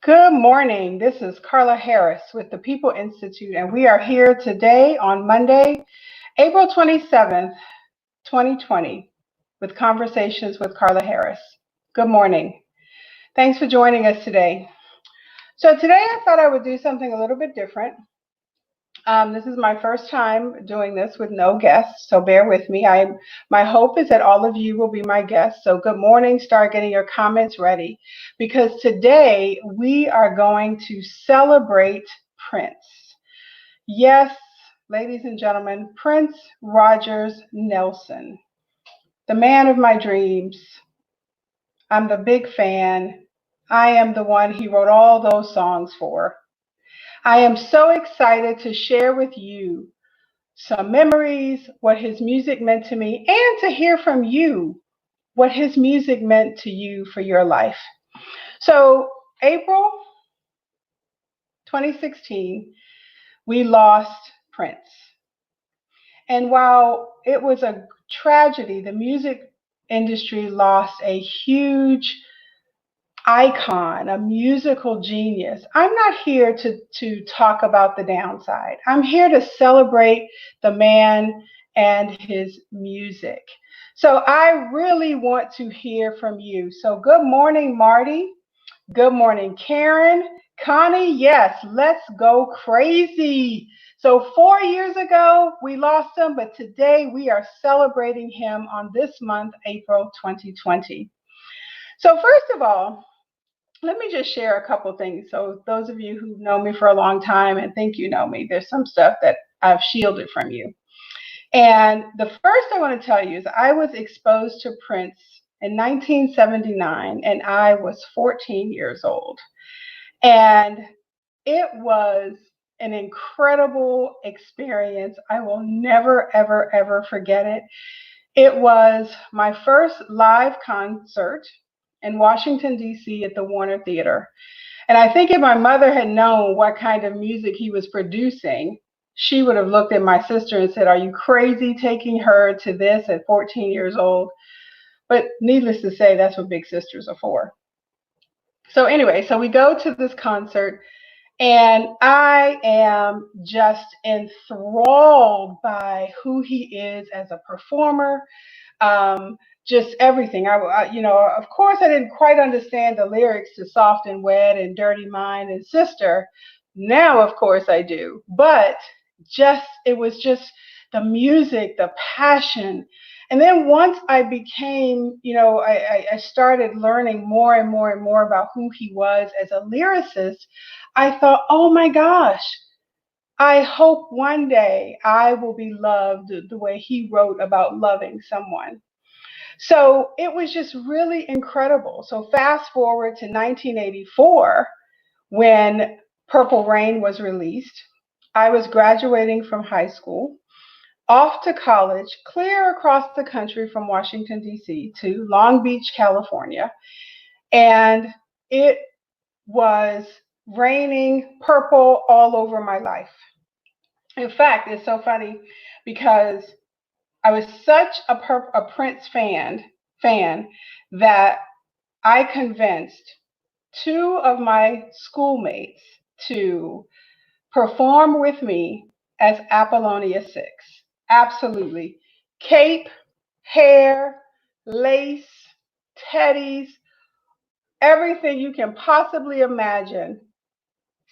Good morning. This is Carla Harris with the People Institute, and we are here today on Monday, April 27th, 2020, with Conversations with Carla Harris. Good morning. Thanks for joining us today. So, today I thought I would do something a little bit different. This is my first time doing this with no guests, so bear with me. My hope is that all of you will be my guests. So good morning. Start getting your comments ready because today we are going to celebrate Prince. Yes, ladies and gentlemen, Prince Rogers Nelson, the man of my dreams. I'm the big fan. I am the one he wrote all those songs for. I am so excited to share with you some memories, what his music meant to me, and to hear from you what his music meant to you for your life. So, April 2016, we lost Prince. And while it was a tragedy, the music industry lost a huge icon, a musical genius. I'm not here to talk about the downside. I'm here to celebrate the man and his music. So I really want to hear from you. So good morning, Marty. Good morning, Karen. Connie, yes, let's go crazy. So 4 years ago, we lost him, but today we are celebrating him on this month, April 2020. So first of all, let me just share a couple things. So those of you who know me for a long time and think you know me, there's some stuff that I've shielded from you. And the first I want to tell you is I was exposed to Prince in 1979 and I was 14 years old. And it was an incredible experience. I will never, ever, ever forget it. It was my first live concert in Washington, D.C. at the Warner Theater. And I think if my mother had known what kind of music he was producing, she would have looked at my sister and said, "Are you crazy taking her to this at 14 years old?" But needless to say, that's what big sisters are for. So anyway, so we go to this concert, and I am just enthralled by who he is as a performer, just everything. Of course, I didn't quite understand the lyrics to Soft and Wet and Dirty Mind and Sister. Now, of course, I do. But it was just the music, the passion. And then once I became, I started learning more and more and more about who he was as a lyricist. I thought, oh my gosh, I hope one day I will be loved the way he wrote about loving someone. So it was just really incredible. So fast forward to 1984 when Purple Rain was released. I was graduating from high school, off to college, clear across the country from Washington, D.C. to Long Beach, California. And it was raining purple all over my life. In fact, it's so funny because I was such a Prince fan that I convinced two of my schoolmates to perform with me as Apollonia 6. Absolutely. Cape, hair, lace, teddies, everything you can possibly imagine,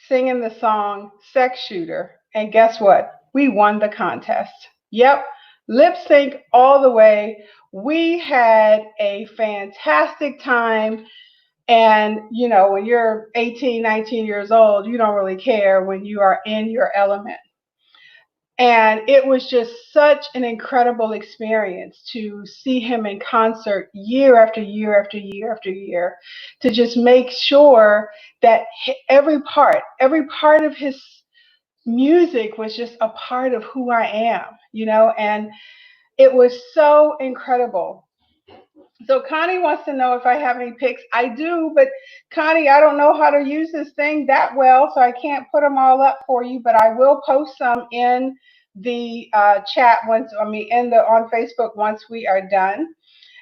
singing the song Sex Shooter. And guess what? We won the contest. Yep, lip sync all the way. We had a fantastic time. And, when you're 18, 19 years old, you don't really care when you are in your element. And it was just such an incredible experience to see him in concert year after year after year after year, to just make sure that every part of his music was just a part of who I am, and it was so incredible. So Connie wants to know if I have any pics. I do, but Connie, I don't know how to use this thing that well, so I can't put them all up for you, but I will post some in the chat on Facebook once we are done.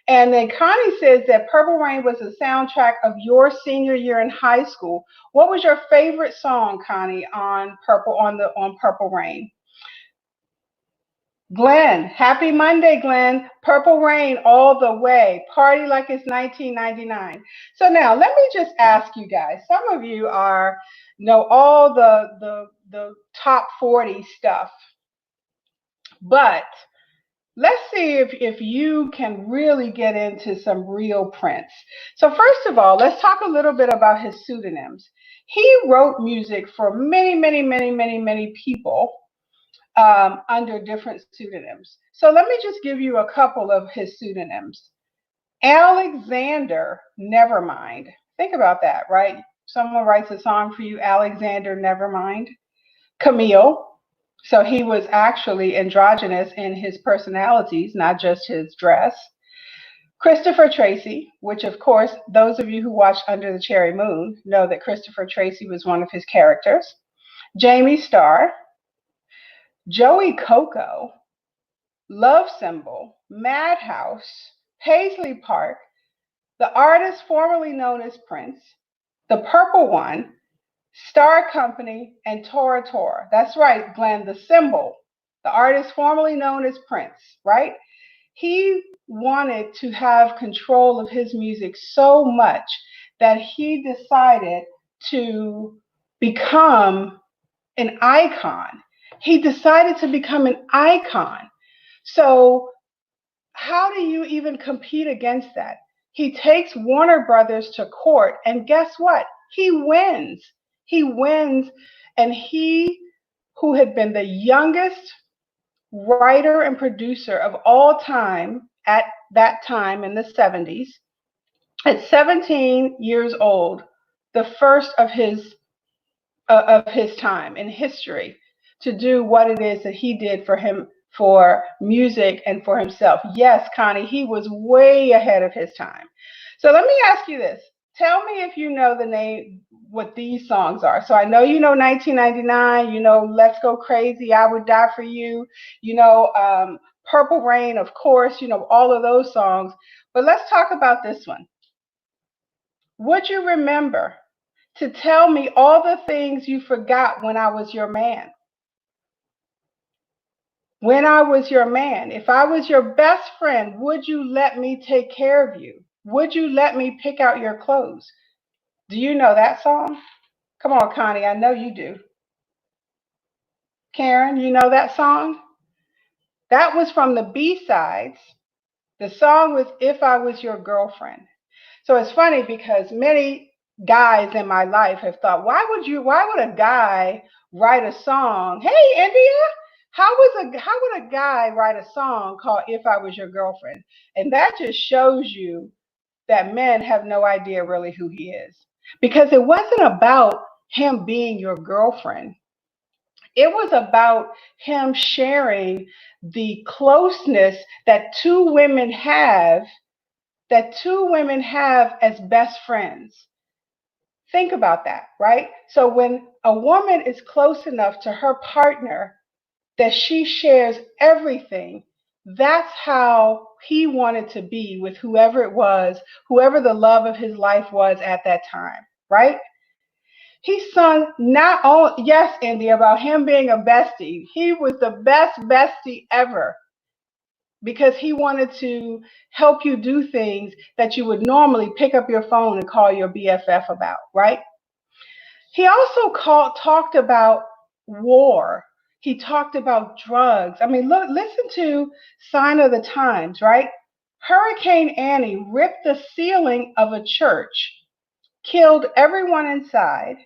And then Connie says that Purple Rain was the soundtrack of your senior year in high school. What was your favorite song, Connie, on Purple Rain? Glenn, happy Monday, Glenn. Purple Rain all the way. Party like it's 1999. So now let me just ask you guys. Some of you know all the top 40 stuff, but let's see if you can really get into some real Prince. So first of all, let's talk a little bit about his pseudonyms. He wrote music for many, many, many, many, many people under different pseudonyms. So let me just give you a couple of his pseudonyms. Alexander Nevermind. Think about that, right? Someone writes a song for you, Alexander Nevermind. Camille. So he was actually androgynous in his personalities, not just his dress. Christopher Tracy, which of course, those of you who watched Under the Cherry Moon know that Christopher Tracy was one of his characters. Jamie Starr, Joey Coco, Love Symbol, Madhouse, Paisley Park, the artist formerly known as Prince, the Purple One, Star Company, and Tora Tora. That's right, Glenn, the symbol, the artist formerly known as Prince, right? He wanted to have control of his music so much that he decided to become an icon. He decided to become an icon. So how do you even compete against that? He takes Warner Brothers to court, and guess what? He wins. He wins, and he, who had been the youngest writer and producer of all time at that time in the 70s, at 17 years old, the first of his time in history to do what it is that he did for music and for himself. Yes, Connie, he was way ahead of his time. So let me ask you this. Tell me if you know the name, what these songs are. So I know you know 1999, you know Let's Go Crazy, I Would Die for You, you know Purple Rain, of course, you know all of those songs. But let's talk about this one. Would you remember to tell me all the things you forgot when I was your man? When I was your man, if I was your best friend, would you let me take care of you? Would you let me pick out your clothes? Do you know that song? Come on, Connie, I know you do. Karen, you know that song? That was from the B-sides. The song was If I Was Your Girlfriend. So it's funny because many guys in my life have thought, why would a guy write a song? Hey, India, how would a guy write a song called If I Was Your Girlfriend? And that just shows you that men have no idea really who he is. Because it wasn't about him being your girlfriend. It was about him sharing the closeness that two women have as best friends. Think about that, right? So when a woman is close enough to her partner that she shares everything, that's how he wanted to be with whoever it was, whoever the love of his life was at that time, right? He sung not only, yes, Indy, about him being a bestie. He was the best bestie ever because he wanted to help you do things that you would normally pick up your phone and call your BFF about, right? He also talked about war. He talked about drugs. I mean, look, listen to Sign of the Times, right? Hurricane Annie ripped the ceiling of a church, killed everyone inside.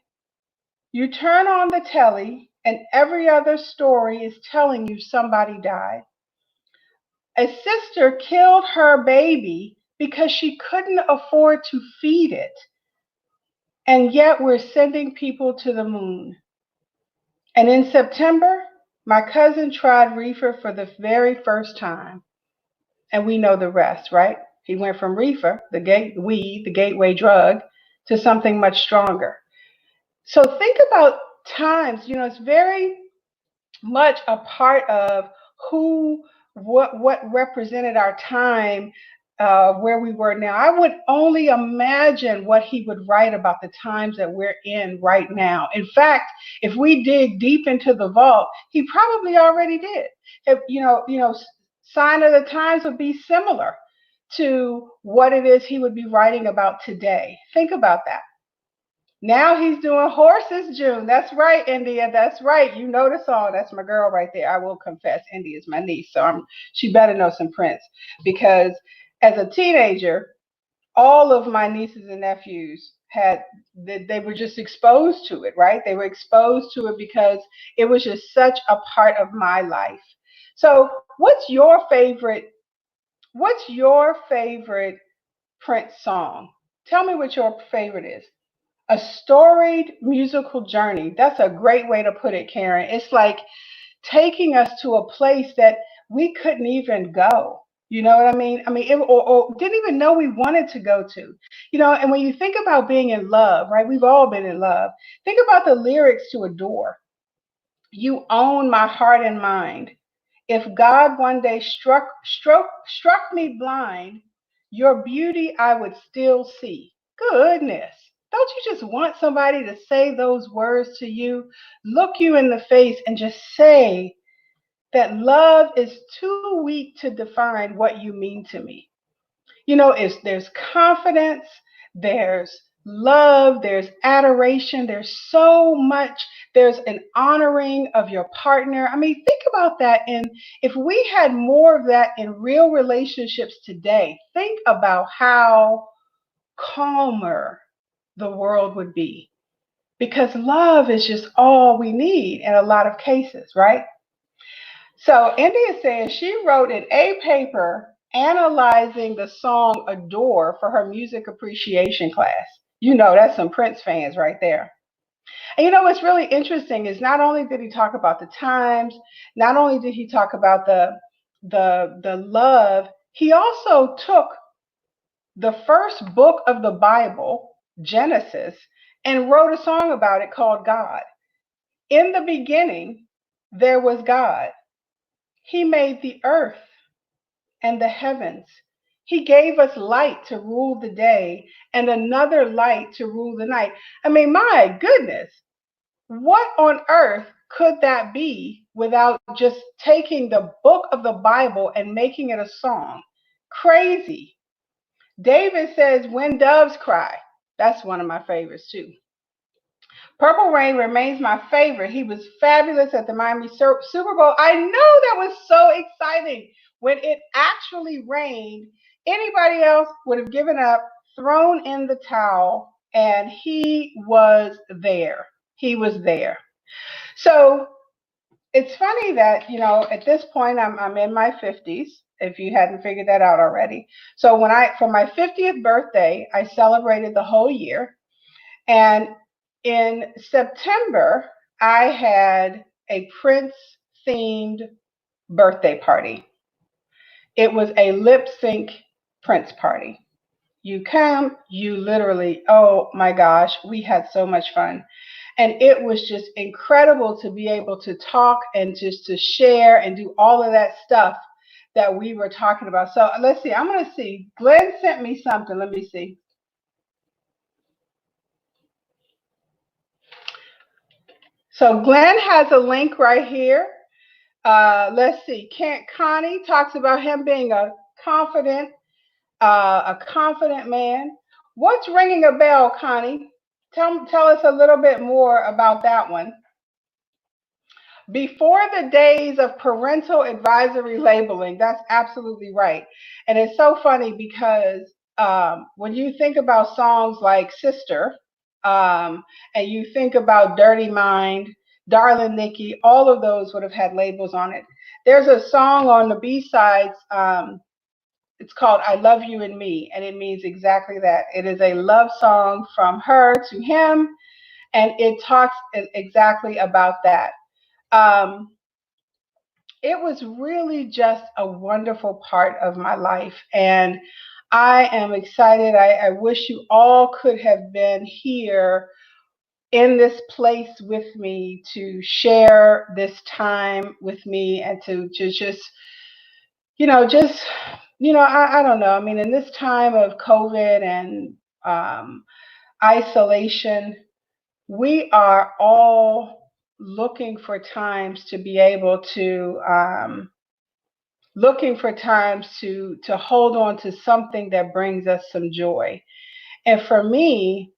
You turn on the telly, and every other story is telling you somebody died. A sister killed her baby because she couldn't afford to feed it. And yet we're sending people to the moon. And in September, my cousin tried reefer for the very first time. And we know the rest, right? He went from reefer, weed, the gateway drug, to something much stronger. So think about times, it's very much a part of what represented our time where we were now, I would only imagine what he would write about the times that we're in right now. In fact, if we dig deep into the vault, he probably already did. If, Sign of the Times would be similar to what it is he would be writing about today. Think about that. Now he's doing Horses June. That's right, India. That's right. You know the song. That's my girl right there. I will confess, India is my niece, so she better know some Prince, because as a teenager, all of my nieces and nephews they were just exposed to it, right? They were exposed to it because it was just such a part of my life. So, what's your favorite Prince song? Tell me what your favorite is. A storied musical journey. That's a great way to put it, Karen. It's like taking us to a place that we couldn't even go. You know what I mean? Or didn't even know we wanted to go to. And when you think about being in love, right? We've all been in love. Think about the lyrics to Adore. You own my heart and mind. If God one day struck me blind, your beauty I would still see. Goodness. Don't you just want somebody to say those words to you, look you in the face, and just say that love is too weak to define what you mean to me? There's confidence, there's love, there's adoration, there's so much, there's an honoring of your partner. Think about that. And if we had more of that in real relationships today, think about how calmer the world would be, because love is just all we need in a lot of cases, right? So India says she wrote an A paper analyzing the song Adore for her music appreciation class. That's some Prince fans right there. And what's really interesting is not only did he talk about the times, not only did he talk about the love, he also took the first book of the Bible, Genesis, and wrote a song about it called God. In the beginning, there was God. He made the earth and the heavens. He gave us light to rule the day and another light to rule the night. My goodness, what on earth could that be without just taking the book of the Bible and making it a song? Crazy. David says, when doves cry. That's one of my favorites too. Purple Rain remains my favorite. He was fabulous at the Miami Super Bowl. I know that was so exciting. When it actually rained, anybody else would have given up, thrown in the towel, and he was there. He was there. So it's funny that, at this point, I'm in my 50s, if you hadn't figured that out already. So for my 50th birthday, I celebrated the whole year. And in September, I had a Prince-themed birthday party. It was a lip sync Prince party. You come, you literally, oh my gosh, we had so much fun. And it was just incredible to be able to talk and just to share and do all of that stuff that we were talking about. So let's see, I'm going to see. Glenn sent me something. Let me see. So Glenn has a link right here. Let's see. Kent Connie talks about him being a confident man. What's ringing a bell, Connie? Tell us a little bit more about that one. Before the days of parental advisory labeling, that's absolutely right. And it's so funny because when you think about songs like Sister, and you think about Dirty Mind, Darling Nikki, all of those would have had labels on it. There's a song on the B-sides, it's called I Love You and Me, and it means exactly that. It is a love song from her to him, and it talks exactly about that. Um, it was really just a wonderful part of my life, and I am excited. I wish you all could have been here in this place with me to share this time with me and to just I don't know. I mean, in this time of COVID and um, isolation, we are all looking for times to be able to looking for times to hold on to something that brings us some joy. And for me,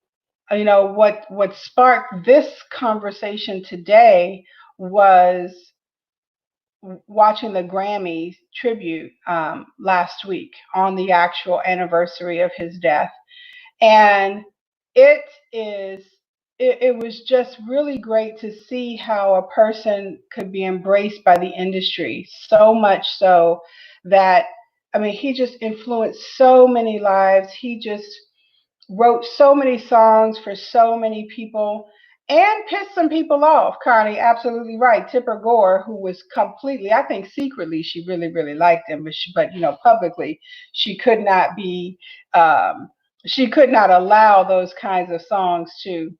what sparked this conversation today was watching the Grammy tribute last week on the actual anniversary of his death. And it is it was just really great to see how a person could be embraced by the industry, so much so that, I mean, he just influenced so many lives. He just wrote so many songs for so many people and pissed some people off. Connie, absolutely right. Tipper Gore, who was completely, I think secretly she really, really liked him, but publicly she could not be, um, she could not allow those kinds of songs to,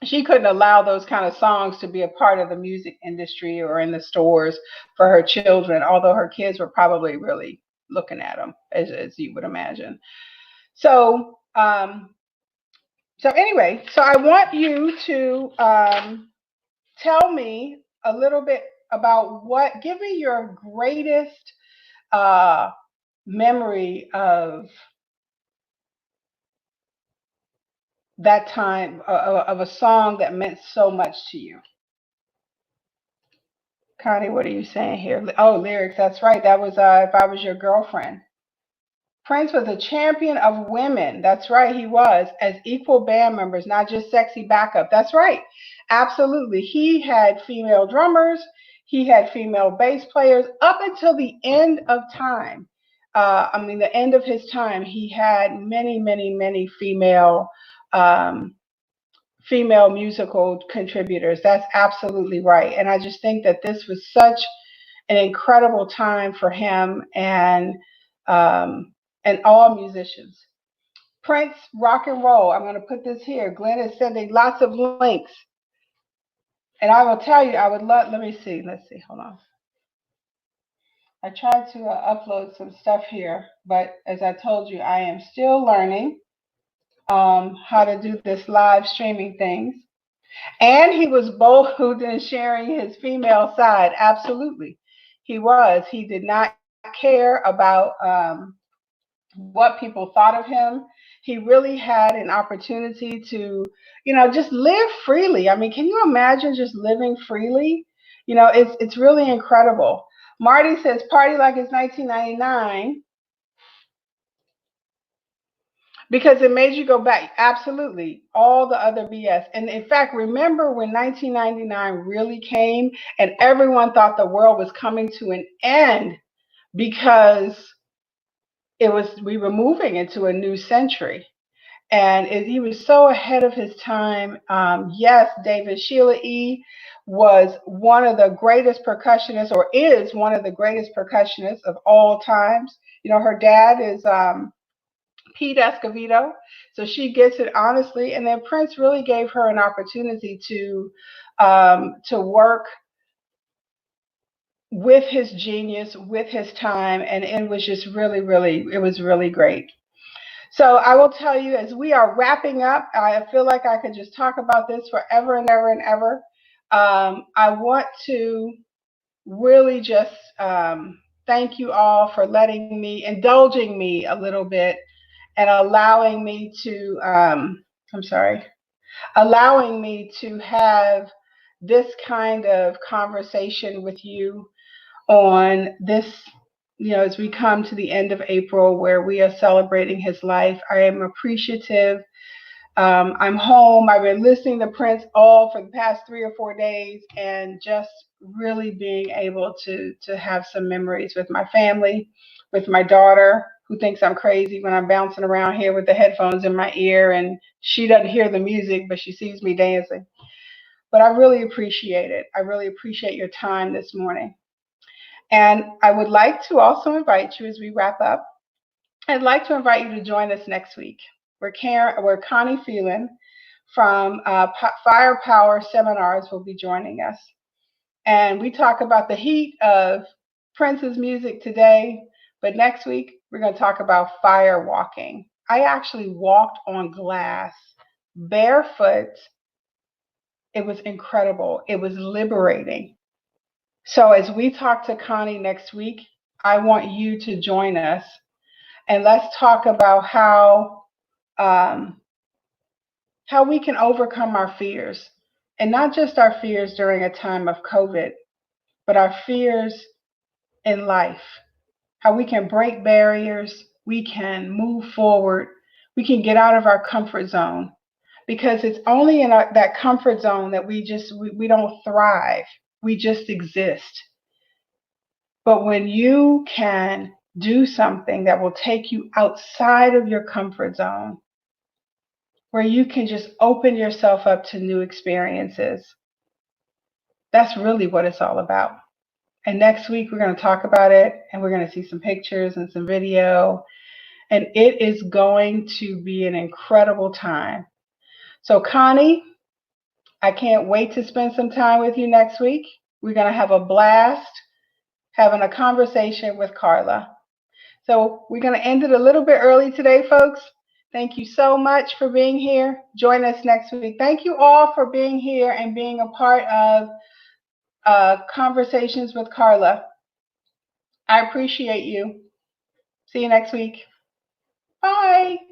she couldn't allow those kind of songs to be a part of the music industry or in the stores for her children, although her kids were probably really looking at them, as you would imagine. So, anyway, so I want you to tell me a little bit about give me your greatest uh, memory of that time, of a song that meant so much to you. Connie, what are you saying here? Oh, lyrics, that's right. That was If I Was Your Girlfriend. Prince was a champion of women. That's right, he was, as equal band members, not just sexy backup. That's right. Absolutely. He had female drummers, he had female bass players up until the end of time. I mean, the end of his time, he had many, many, many um, female musical contributors. That's absolutely right. And I just think that this was such an incredible time for him um, and all musicians. Prince rock and roll. I'm going to put this here. Glenn is sending lots of links, and I will tell you. I would love. Let me see. Let's see. Hold on. I tried to upload some stuff here, but as I told you, I am still learning how to do this live streaming things. And he was bold in sharing his female side. Absolutely, he was. He did not care about what people thought of him. He really had an opportunity to, just live freely. I mean, can you imagine just living freely? It's really incredible. Marty says, "Party like it's 1999." Because it made you go back. Absolutely. All the other BS. And in fact, remember when 1999 really came and everyone thought the world was coming to an end because we were moving into a new century. And he was so ahead of his time. Yes, David Sheila E. was one of the greatest percussionists, or is one of the greatest percussionists of all times. Her dad is Pete Escovedo, so she gets it honestly. And then Prince really gave her an opportunity to work with his genius, with his time, and it was just really, really, it was really great. So I will tell you, as we are wrapping up, I feel like I could just talk about this forever and ever and ever. I want to really just thank you all for indulging me a little bit and allowing me to, I'm sorry, allowing me to have this kind of conversation with you on this, as we come to the end of April where we are celebrating his life. I am appreciative. I'm home. I've been listening to Prince all for the past 3 or 4 days and just really being able to have some memories with my family, with my daughter, who thinks I'm crazy when I'm bouncing around here with the headphones in my ear and she doesn't hear the music, but she sees me dancing. But I really appreciate it. I really appreciate your time this morning. And I would like to also invite you as we wrap up, I'd like to invite you to join us next week. Where Connie Phelan from Firepower Seminars will be joining us. And we talk about the heat of Prince's music today, But next week, we're going to talk about fire walking. I actually walked on glass barefoot. It was incredible. It was liberating. So as we talk to Connie next week, I want you to join us and let's talk about um, how we can overcome our fears, and not just our fears during a time of COVID, but our fears in life. How we can break barriers, we can move forward, we can get out of our comfort zone, because it's only in that comfort zone that we don't thrive. We just exist. But when you can do something that will take you outside of your comfort zone, where you can just open yourself up to new experiences, that's really what it's all about. And next week, we're going to talk about it, and we're going to see some pictures and some video. And it is going to be an incredible time. So, Connie, I can't wait to spend some time with you next week. We're going to have a blast having a conversation with Carla. So we're going to end it a little bit early today, folks. Thank you so much for being here. Join us next week. Thank you all for being here and being a part of Conversations with Carla. I appreciate you. See you next week. Bye.